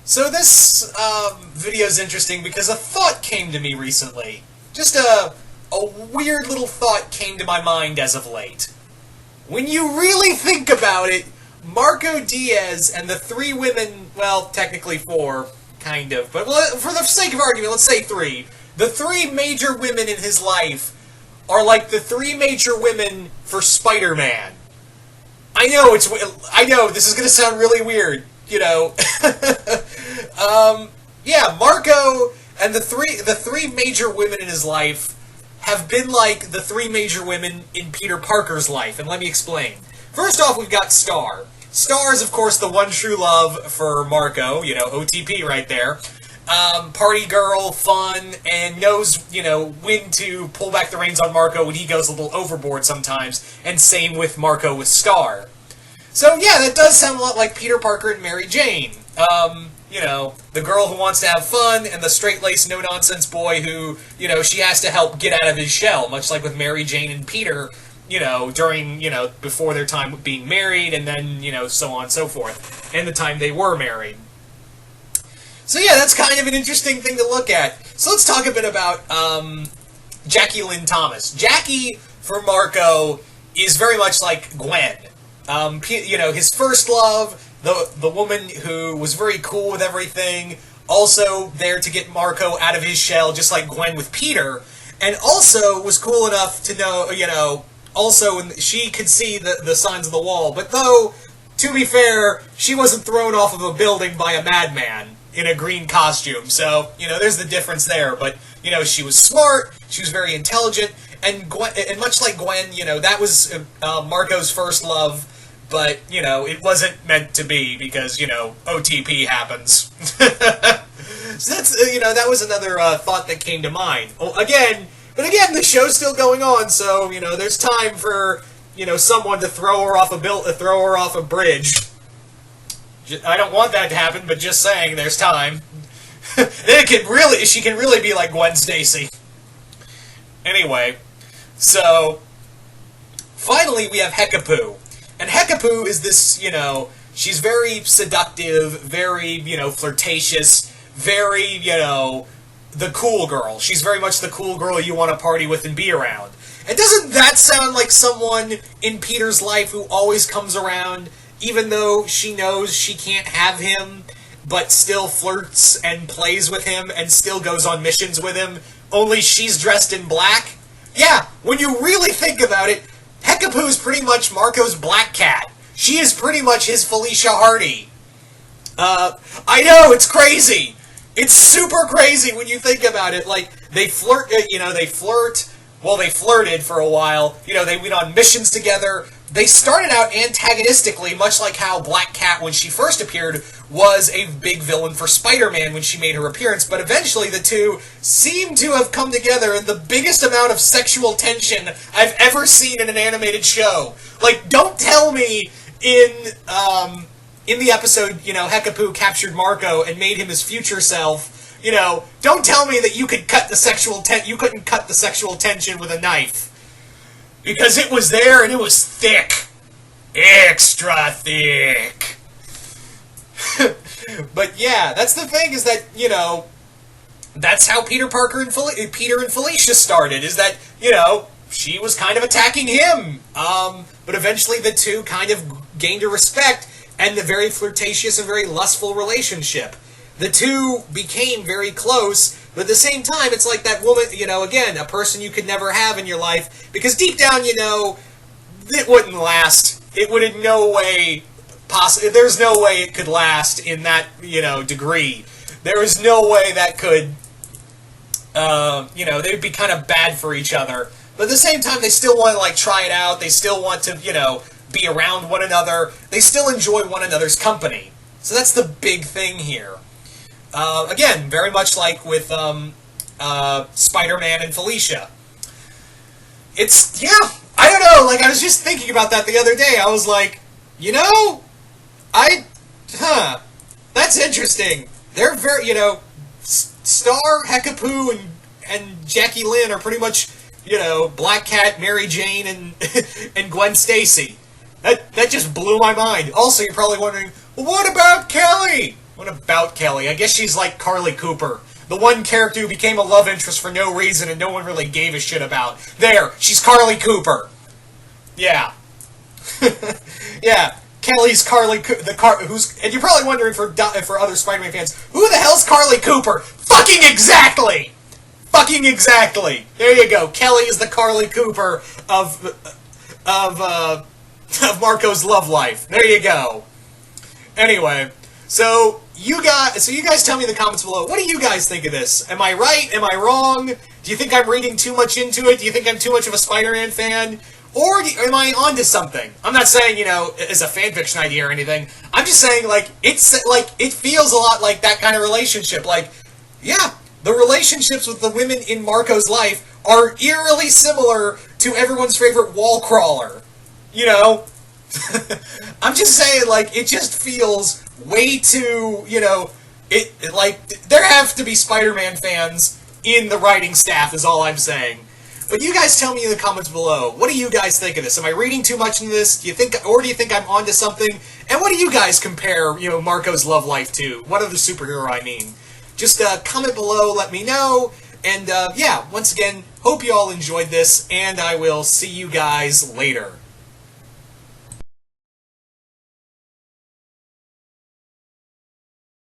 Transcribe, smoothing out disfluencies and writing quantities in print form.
So this video is interesting because a thought came to me recently. Just a weird little thought came to my mind as of late. When you really think about it, Marco Diaz and the three women, well, technically four, kind of, but for the sake of argument, let's say three. The three major women in his life are like the three major women for Spider-Man. I know this is going to sound really weird, you know. Yeah, Marco and the three major women in his life have been like the three major women in Peter Parker's life, and let me explain. First off, we've got Star. Star is, of course, the one true love for Marco, you know, OTP right there. Party girl, fun, and knows, you know, when to pull back the reins on Marco when he goes a little overboard sometimes, and same with Marco with Star. So, yeah, that does sound a lot like Peter Parker and Mary Jane. You know, the girl who wants to have fun, and the straight-laced, no-nonsense boy who, you know, she has to help get out of his shell, much like with Mary Jane and Peter, you know, during, you know, before their time being married, and then, you know, so on and so forth, and the time they were married. So yeah, that's kind of an interesting thing to look at. So let's talk a bit about Jackie Lynn Thomas. Jackie, for Marco, is very much like Gwen. You know, his first love, the woman who was very cool with everything, also there to get Marco out of his shell, just like Gwen with Peter, and also was cool enough to know, you know, also she could see the signs of the wall, but though, to be fair, she wasn't thrown off of a building by a madman in a green costume, so, you know, there's the difference there, but, you know, she was smart, she was very intelligent, and Gwen, and much like Gwen, you know, that was Marco's first love, but, you know, it wasn't meant to be, because, you know, OTP happens. So that's, you know, that was another thought that came to mind. Well, again, the show's still going on, so, you know, there's time for, you know, someone to throw her off a bridge. I don't want that to happen, but just saying, there's time. She can really be like Gwen Stacy. Anyway, so, finally we have Hekapoo. And Hekapoo is this, you know, she's very seductive, very, you know, flirtatious, very, you know, the cool girl. She's very much the cool girl you want to party with and be around. And doesn't that sound like someone in Peter's life who always comes around, even though she knows she can't have him, but still flirts and plays with him and still goes on missions with him, only she's dressed in black? Yeah, when you really think about it, Hekapoo's pretty much Marco's Black Cat. She is pretty much his Felicia Hardy. I know, it's crazy. It's super crazy when you think about it. Like, they flirt, you know, they flirted for a while. You know, they went on missions together. They started out antagonistically, much like how Black Cat, when she first appeared, was a big villain for Spider-Man when she made her appearance, but eventually the two seem to have come together in the biggest amount of sexual tension I've ever seen in an animated show. Like, don't tell me in the episode, you know, Hekapoo captured Marco and made him his future self, you know, don't tell me that you couldn't cut the sexual tension with a knife. Because it was there, and it was thick. Extra thick. But yeah, that's the thing, is that, you know, that's how Peter and Felicia started, is that, you know, she was kind of attacking him. But eventually the two kind of gained a respect, and a very flirtatious and very lustful relationship. The two became very close, but at the same time, it's like that woman, you know, again, a person you could never have in your life, because deep down, you know, it wouldn't last. It would in no way, there's no way it could last in that, you know, degree. There is no way that could, you know, they'd be kind of bad for each other. But at the same time, they still want to, like, try it out. They still want to, you know, be around one another. They still enjoy one another's company. So that's the big thing here. Again, very much like with Spider-Man and Felicia. It's, yeah, I don't know, like, I was just thinking about that the other day. I was like, you know, that's interesting. They're very, you know, Star, Hekapoo, and Jackie Lynn are pretty much, you know, Black Cat, Mary Jane, and Gwen Stacy. That just blew my mind. Also, you're probably wondering, well, what about Kelly? What about Kelly? I guess she's like Carly Cooper. The one character who became a love interest for no reason and no one really gave a shit about. There, she's Carly Cooper. Yeah. Yeah. Kelly's Carly who's, and you're probably wondering for other Spider-Man fans, who the hell's Carly Cooper? Fucking exactly! Fucking exactly! There you go. Kelly is the Carly Cooper of Marco's love life. There you go. Anyway, so you guys tell me in the comments below, what do you guys think of this? Am I right? Am I wrong? Do you think I'm reading too much into it? Do you think I'm too much of a Spider-Man fan? Or am I onto something? I'm not saying, as a fanfiction idea or anything. I'm just saying, it feels a lot like that kind of relationship. Yeah, the relationships with the women in Marco's life are eerily similar to everyone's favorite wall crawler. I'm just saying, it just feels way too, there have to be Spider-Man fans in the writing staff is all I'm saying. But you guys tell me in the comments below, what do you guys think of this? Am I reading too much into this? Do you think I'm onto something? And what do you guys compare, Marco's love life to? What other superhero I mean? Just comment below, let me know. And yeah, once again, hope you all enjoyed this, and I will see you guys later.